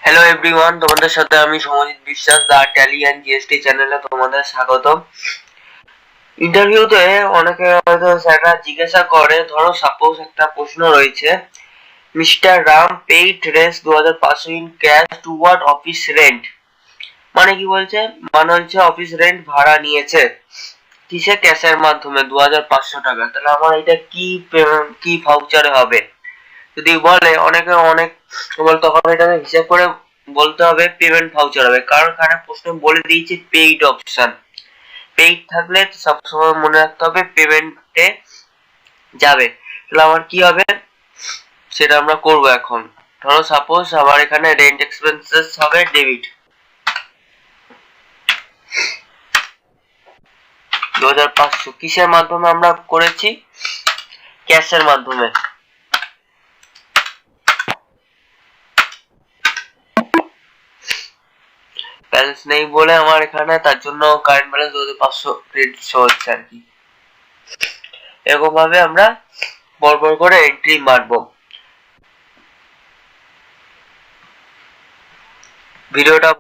Hello everyone, তোমাদের সাথে আমি সমজিৎ বিশ্বাস দা ট্যালি অ্যান্ড জিএসটি চ্যানেলে তোমাদের স্বাগতম। ইন্টারভিউতে অনেকে হয়তো স্যাররা জিজ্ঞাসা করে, ধরো সাপোজ একটা প্রশ্ন রয়েছে, mister Ram paid race 2500 in cash toward office rent. মানে কি বলছে? মানে হচ্ছে অফিস রেন্ট ভাড়া নিয়েছে কিসে? ক্যাশের মাধ্যমে 2500 টাকা। তাহলে আমার এটা কি ভাউচারে হবে? যদি বলে অনেকে অনেক তখন এটাকে হিসাব করে বলতে হবে পেমেন্ট ভাউচার হবে, কারণ এখানে প্রশ্ন বলে দিয়েছে পেইড অপশন। পেইড থাকলে সবসময় মনে রাখতে হবে পেমেন্টে যাবে। তাহলে আমার কি হবে সেটা আমরা করব এখন। ধরো সাপোজ আমার এখানে রেন্ট এক্সপেন্সেস হবে ডেবিট 2500। কিসের মাধ্যমে আমরা করেছি? ক্যাশের মাধ্যমে। ব্যালেন্স নেই বলে আমার এখানে, তার জন্য কারেন্ট ব্যালেন্স 2500 ক্রেডিট শো হচ্ছে আর কি। এরকম ভাবে আমরা পরপর করে এন্ট্রি মারবো। ভিডিওটা